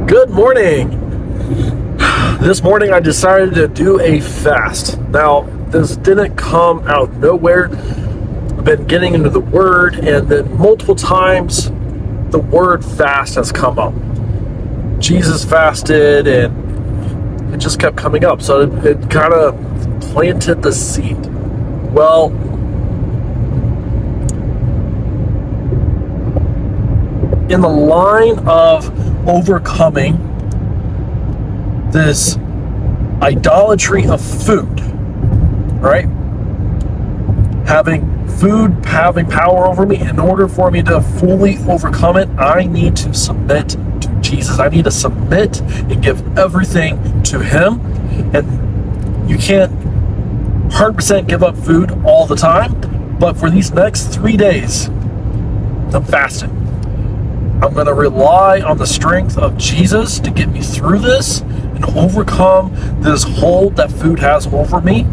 Good morning. This morning I decided to do a fast. Now, this didn't come out of nowhere. I've been getting into the Word, and then multiple times the word fast has come up. Jesus fasted, and it just kept coming up. So it kind of planted the seed. Well, in the line of overcoming this idolatry of food, right? Having food having power over me, in order for me to fully overcome it, I need to submit to Jesus. I need to submit and give everything to Him. And you can't 100% give up food all the time, but for these next 3 days, I'm fasting. I'm going to rely on the strength of Jesus to get me through this and overcome this hold that food has over me.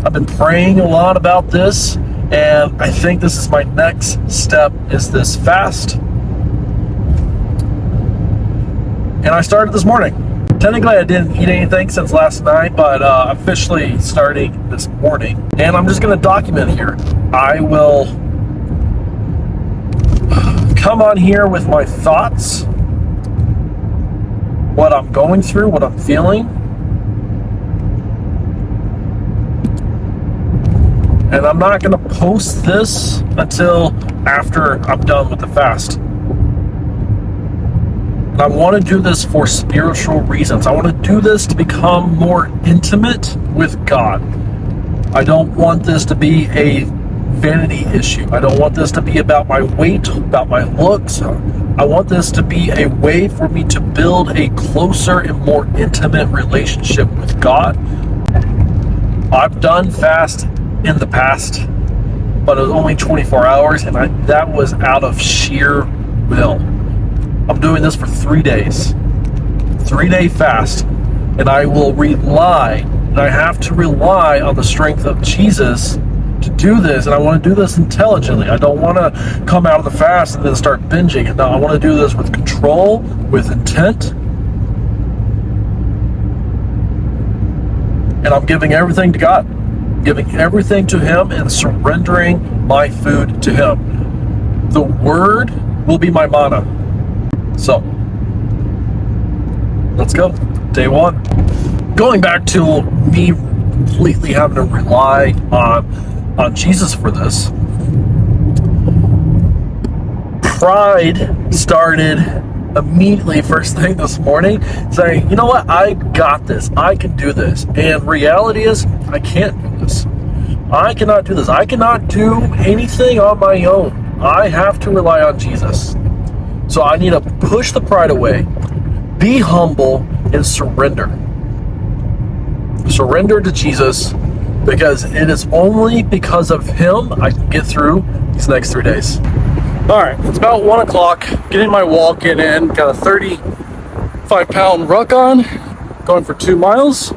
I've been praying a lot about this, and I think this is my next step, is this fast. And I started this morning. Technically, I didn't eat anything since last night, but officially starting this morning. And I'm just going to document here. I will come on here with my thoughts, what I'm going through, what I'm feeling. And I'm not going to post this until after I'm done with the fast. And I want to do this for spiritual reasons. I want to do this to become more intimate with God. I don't want this to be a vanity issue. I don't want this to be about my weight, about my looks. I want this to be a way for me to build a closer and more intimate relationship with God. I've done fast in the past, but it was only 24 hours, and that was out of sheer will. I'm doing this for 3 days. 3-day fast, and I will rely, and I have to rely on the strength of Jesus to do this, and I want to do this intelligently. I don't want to come out of the fast and then start binging. No, I want to do this with control, with intent, and I'm giving everything to God, giving everything to Him and surrendering my food to Him. The Word will be my manna. So, let's go. Day one. Going back to me completely having to rely on Jesus for this. Pride started immediately first thing this morning, saying, you know what, I got this. I can do this. And reality is, I can't do this. I cannot do this. I cannot do anything on my own. I have to rely on Jesus. So I need to push the pride away, be humble, and surrender. Surrender to Jesus, because it is only because of Him I can get through these next 3 days. All right, it's about 1 o'clock, getting my walk-in in, got a 35-pound ruck on, going for 2 miles.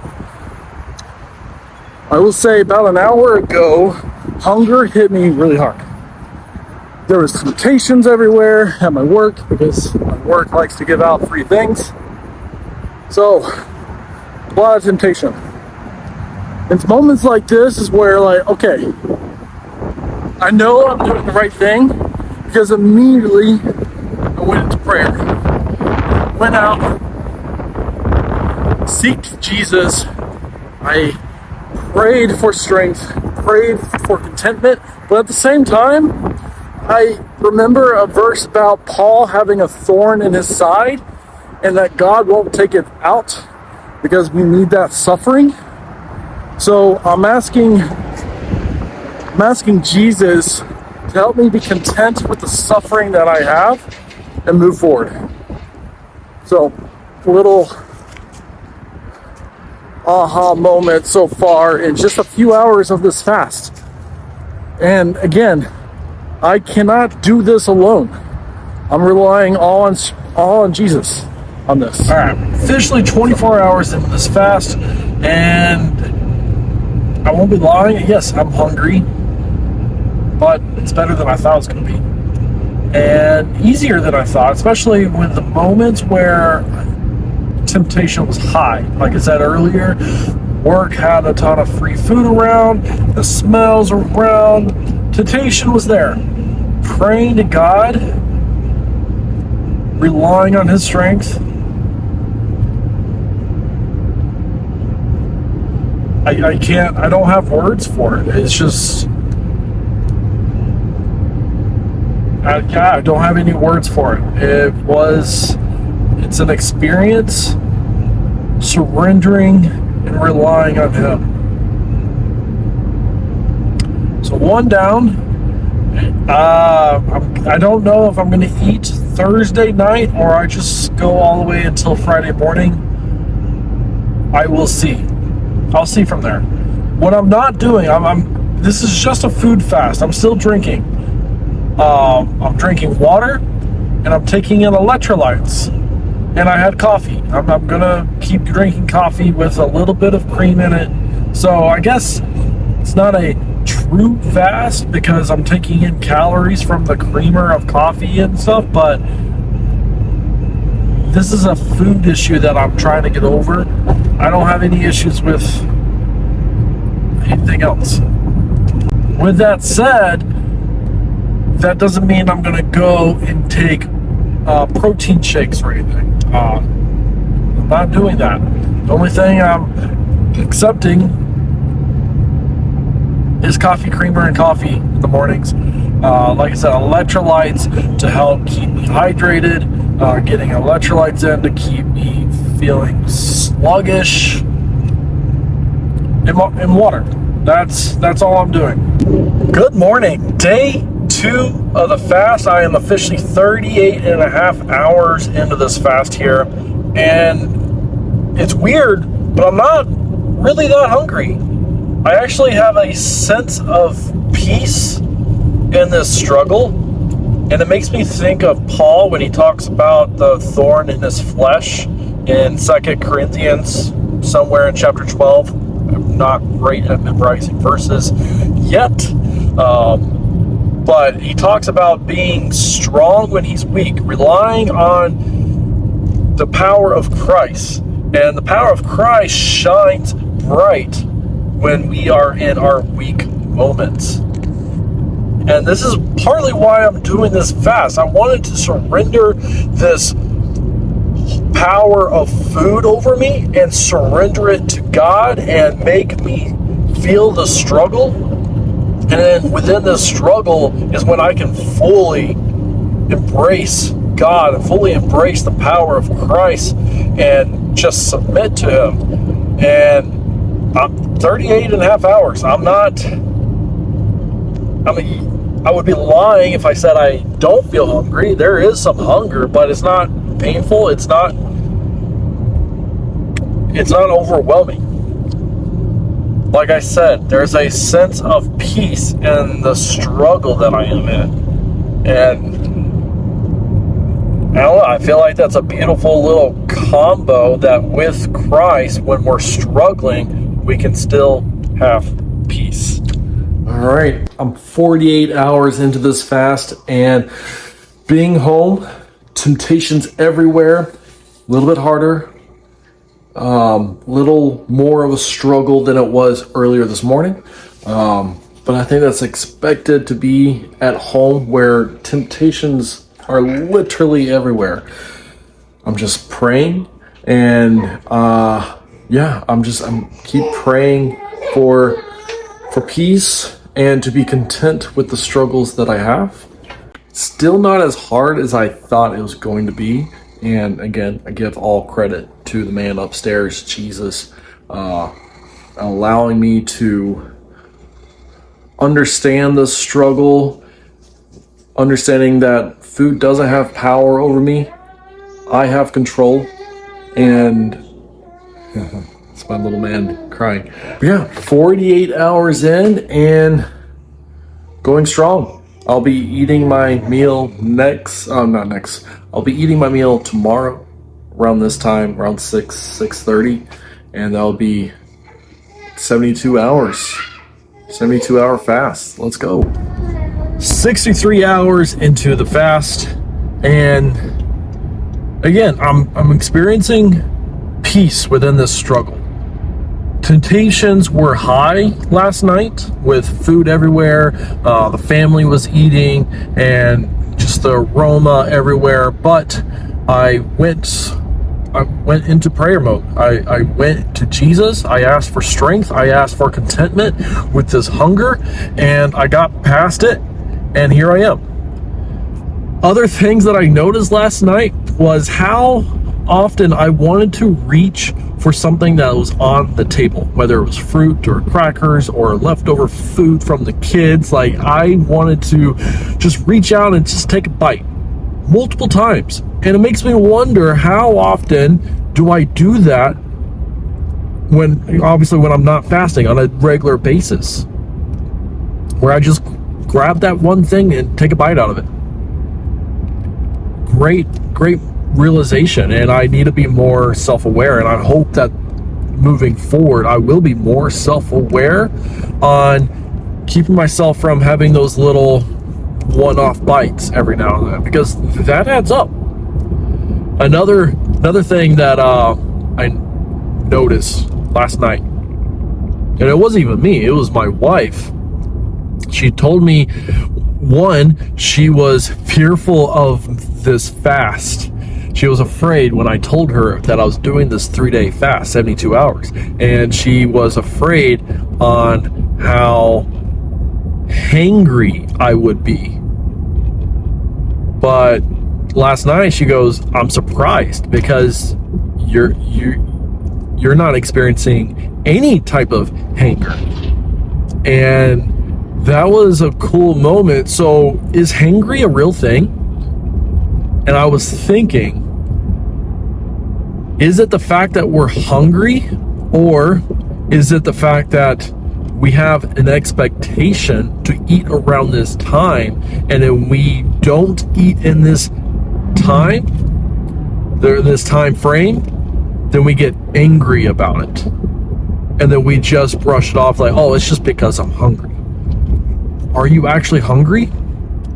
I will say about an hour ago, hunger hit me really hard. There was temptations everywhere at my work, because my work likes to give out free things. So, a lot of temptation. It's moments like this is where, like, okay, I know I'm doing the right thing, because immediately I went into prayer. Went out, seeked Jesus. I prayed for strength, prayed for contentment, but at the same time, I remember a verse about Paul having a thorn in his side, and that God won't take it out because we need that suffering. So I'm asking Jesus to help me be content with the suffering that I have and move forward. So, a little aha moment so far in just a few hours of this fast. And again, I cannot do this alone. I'm relying all on Jesus on this. All right, officially 24 hours into this fast, and I won't be lying. Yes, I'm hungry, but it's better than I thought it was going to be. and easier than I thought, especially with the moments where temptation was high. Like I said earlier, work had a ton of free food around, the smells around, temptation was there. Praying to God, relying on His strength. I don't have words for it. It's just, I don't have any words for it. It's an experience surrendering and relying on Him. So one down. I don't know if I'm going to eat Thursday night or I just go all the way until Friday morning. I will see. I'll see from there. What I'm not doing, this is just a food fast. I'm still drinking. I'm drinking water and I'm taking in electrolytes. And I had coffee. I'm gonna keep drinking coffee with a little bit of cream in it. So I guess it's not a true fast because I'm taking in calories from the creamer of coffee and stuff, but this is a food issue that I'm trying to get over. I don't have any issues with anything else. With that said, that doesn't mean I'm going to go and take protein shakes or anything. I'm not doing that. The only thing I'm accepting is coffee creamer and coffee in the mornings. Like I said, electrolytes to help keep me hydrated. Getting electrolytes in to keep me feeling sluggish. And water. That's all I'm doing. Good morning. Day 2 of the fast. I am officially 38 and a half hours into this fast here. And it's weird, but I'm not really that hungry. I actually have a sense of peace in this struggle. And it makes me think of Paul when he talks about the thorn in his flesh in 2 Corinthians, somewhere in chapter 12. I'm not great at memorizing verses yet. But he talks about being strong when he's weak, relying on the power of Christ. And the power of Christ shines bright when we are in our weak moments. And this is partly why I'm doing this fast. I wanted to surrender this power of food over me and surrender it to God and make me feel the struggle. And then within this struggle is when I can fully embrace God and fully embrace the power of Christ and just submit to Him. And I'm 38 and a half hours. I would be lying if I said I don't feel hungry. There is some hunger, but it's not painful. It's not overwhelming. Like I said, there's a sense of peace in the struggle that I am in. And I don't know, I feel like that's a beautiful little combo that with Christ, when we're struggling, we can still have peace. All right, I'm 48 hours into this fast and being home, temptations everywhere, a little bit harder, little more of a struggle than it was earlier this morning. But I think that's expected to be at home where temptations are literally everywhere. I'm just praying and I'm keep praying for peace and to be content with the struggles that I have. Still not as hard as I thought it was going to be. And again, I give all credit to the man upstairs, Jesus, allowing me to understand the struggle, understanding that food doesn't have power over me. I have control. And it's my little man crying. But yeah, 48 hours in and going strong. I'll be eating my meal I'll be eating my meal tomorrow around this time, around 6:30, and that'll be 72 hours. 72-hour fast. Let's go. 63 hours into the fast, and again, I'm experiencing peace within this struggle. Temptations were high last night with food everywhere. The family was eating and just the aroma everywhere, but I went into prayer mode. I went to Jesus. I asked for strength. I asked for contentment with this hunger, and I got past it, and here I am. Other things that I noticed last night was how often I wanted to reach for something that was on the table, whether it was fruit or crackers or leftover food from the kids. Like, I wanted to just reach out and just take a bite multiple times. And it makes me wonder, how often do I do that when I'm not fasting on a regular basis, where I just grab that one thing and take a bite out of it. Great realization, and I need to be more self-aware, and I hope that moving forward I will be more self-aware on keeping myself from having those little one-off bites every now and then, because that adds up. Another thing that I noticed last night, and it wasn't even me, it was my wife. She told me, one, she was fearful of this fast. She was afraid when I told her that I was doing this 3-day fast, 72 hours. And she was afraid on how hangry I would be. But last night she goes, I'm surprised because you're not experiencing any type of hanger. And that was a cool moment. So is hangry a real thing? And I was thinking, is it the fact that we're hungry, or is it the fact that we have an expectation to eat around this time, and then we don't eat in this time frame, then we get angry about it, and then we just brush it off like, oh, it's just because I'm hungry. Are you actually hungry,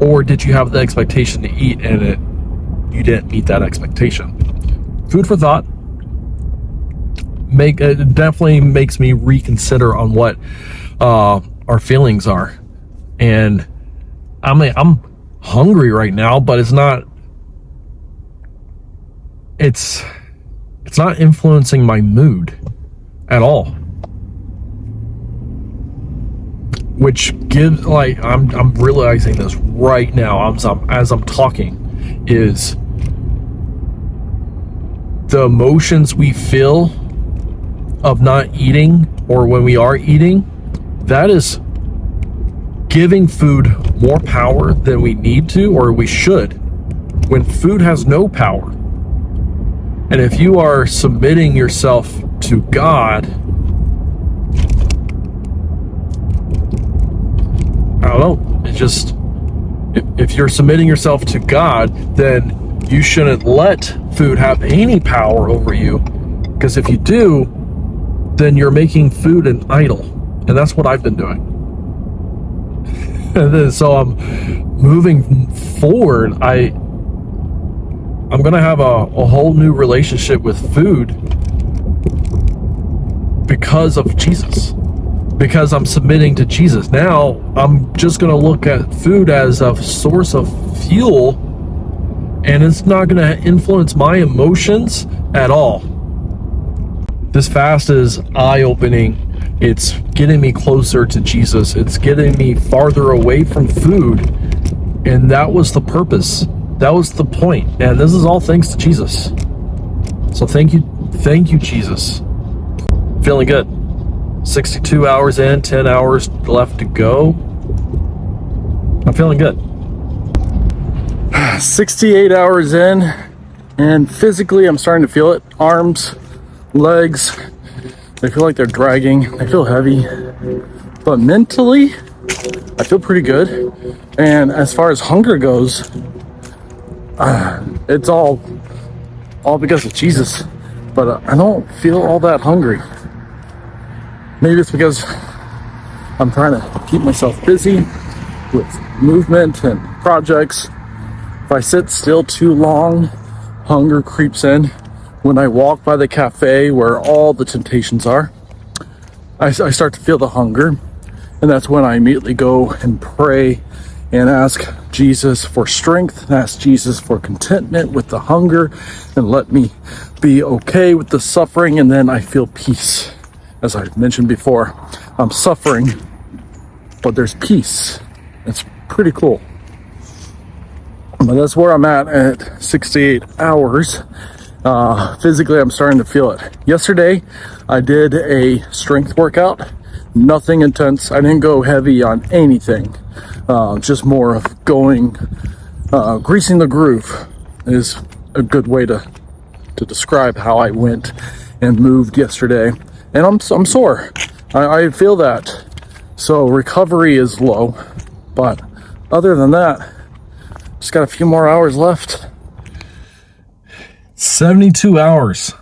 or did you have the expectation to eat and you didn't meet that expectation? Food for thought. It definitely makes me reconsider on what our feelings are. And I'm hungry right now, but it's not influencing my mood at all. Which gives, like, I'm realizing this right now as I'm talking, is the emotions we feel of not eating, or when we are eating, that is giving food more power than we need to, or we should, when food has no power. And if you are submitting yourself to God, I don't know, it just, if you're submitting yourself to God, then you shouldn't let food have any power over you, because if you do, then you're making food an idol. And that's what I've been doing. And then, so I'm moving forward, I'm gonna have a whole new relationship with food because of Jesus, because I'm submitting to Jesus. Now I'm just gonna look at food as a source of fuel, and it's not gonna influence my emotions at all. This fast is eye-opening. It's getting me closer to Jesus. It's getting me farther away from food. And that was the purpose. That was the point. And this is all thanks to Jesus. So thank you, Jesus. Feeling good. 62 hours in, 10 hours left to go. I'm feeling good. 68 hours in, and physically I'm starting to feel it. Arms, legs, they feel like they're dragging. They feel heavy. But mentally, I feel pretty good. And as far as hunger goes, it's all because of Jesus. But I don't feel all that hungry. Maybe it's because I'm trying to keep myself busy. with movement and projects. If I sit still too long, hunger creeps in. When I walk by the cafe where all the temptations are, I start to feel the hunger. And that's when I immediately go and pray and ask Jesus for strength, ask Jesus for contentment with the hunger, and let me be okay with the suffering, and then I feel peace. As I mentioned before, I'm suffering, but there's peace. It's pretty cool. But that's where I'm at 68 hours. Physically, I'm starting to feel it. Yesterday, I did a strength workout. Nothing intense. I didn't go heavy on anything. Just more of going, greasing the groove is a good way to describe how I went and moved yesterday. And I'm sore. I feel that. So recovery is low. But other than that, just got a few more hours left. 72 hours.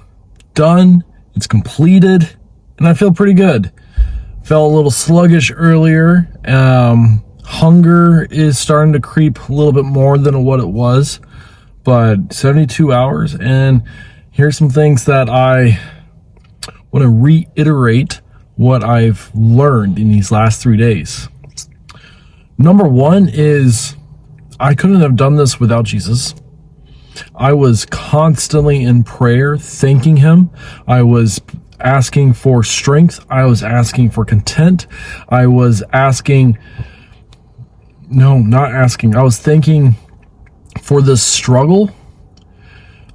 Done. It's completed. And I feel pretty good. Felt a little sluggish earlier. Hunger is starting to creep a little bit more than what it was. But 72 hours. And here's some things that I want to reiterate what I've learned in these last 3 days. Number one is I couldn't have done this without Jesus. I was constantly in prayer, thanking him. I was asking for strength. I was asking for content. I was asking, no, not asking. I was thanking for this struggle.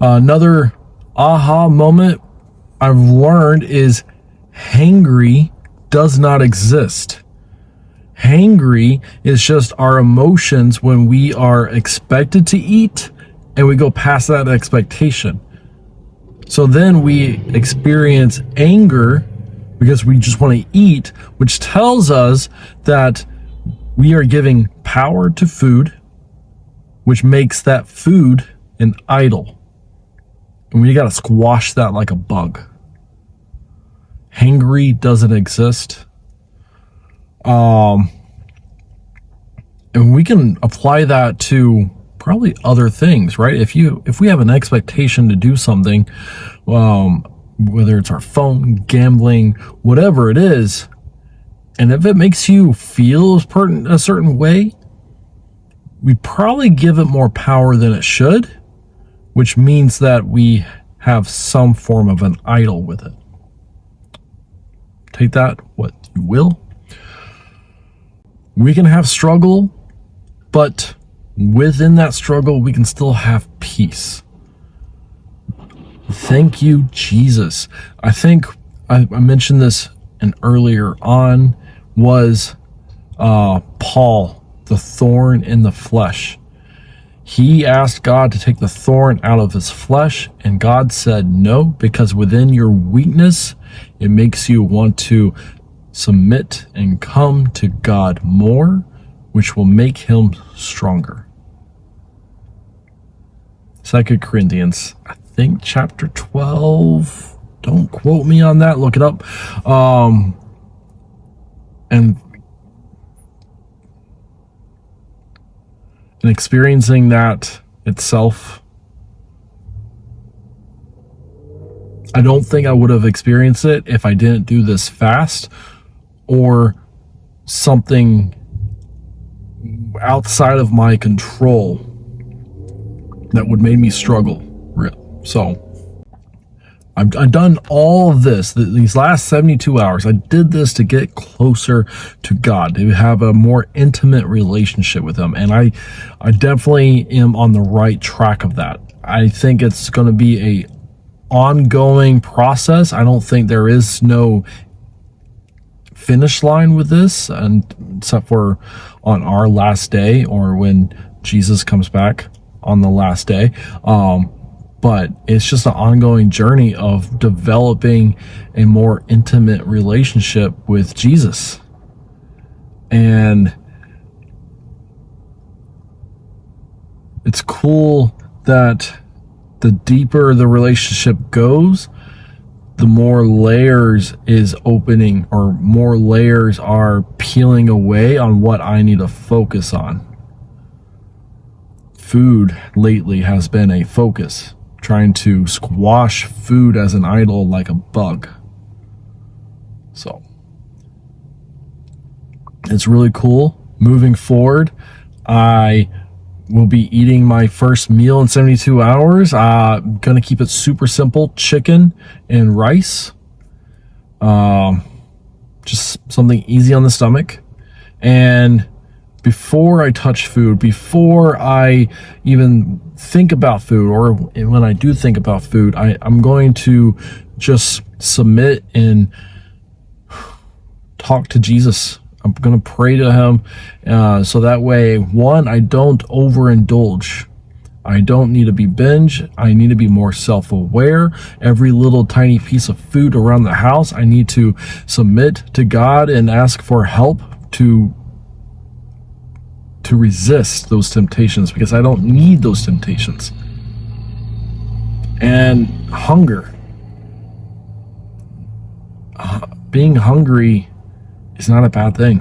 Another aha moment I've learned is hangry does not exist. Hangry is just our emotions when we are expected to eat and we go past that expectation. So then we experience anger because we just want to eat, which tells us that we are giving power to food, which makes that food an idol. And we got to squash that like a bug. Hangry doesn't exist. And we can apply that to probably other things, right? If we have an expectation to do something, whether it's our phone, gambling, whatever it is, and if it makes you feel a certain way, we probably give it more power than it should, which means that we have some form of an idol with it. Take that what you will. We can have struggle, but within that struggle, we can still have peace. Thank you, Jesus. I think I mentioned this and earlier on was Paul, the thorn in the flesh. He asked God to take the thorn out of his flesh, and God said no, because within your weakness, it makes you want to submit and come to God more, which will make him stronger. 2 Corinthians, I think chapter 12. Don't quote me on that. Look it up. And experiencing that itself, I don't think I would have experienced it if I didn't do this fast or something outside of my control that would make me struggle. So I've done all of this, these last 72 hours. I did this to get closer to God, to have a more intimate relationship with him. And I definitely am on the right track of that. I think it's going to be a ongoing process. I don't think there is no finish line with this, and except for on our last day or when Jesus comes back on the last day. But it's just an ongoing journey of developing a more intimate relationship with Jesus. And it's cool that the deeper the relationship goes, the more layers is opening, or more layers are peeling away on what I need to focus on. Food lately has been a focus, trying to squash food as an idol like a bug. So it's really cool. Moving forward, I will be eating my first meal in 72 hours. I'm going to keep it super simple. Chicken and rice. Just something easy on the stomach. And before I touch food, before I even think about food, or when I do think about food, I'm going to just submit and talk to Jesus. I'm going to pray to him, so that way, one, I don't overindulge. I don't need to be binge. I need to be more self-aware. Every little tiny piece of food around the house, I need to submit to God and ask for help to resist those temptations, because I don't need those temptations. And hunger. Being hungry is not a bad thing.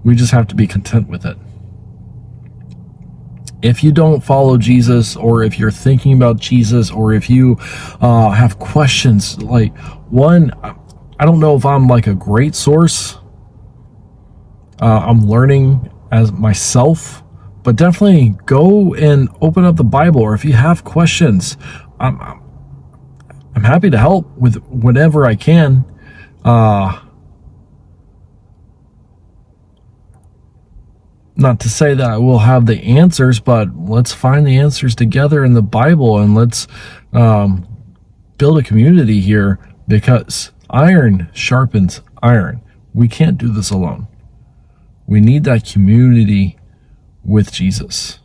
We just have to be content with it. If you don't follow Jesus, or if you're thinking about Jesus, or if you have questions, like, one, I don't know if I'm like a great source. I'm learning as myself, but definitely go and open up the Bible. Or if you have questions, I'm happy to help with whatever I can. Not to say that I will have the answers, but let's find the answers together in the Bible, and let's build a community here, because iron sharpens iron. We can't do this alone. We need that community with Jesus.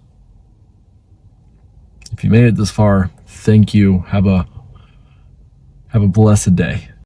If you made it this far, thank you. Have a blessed day.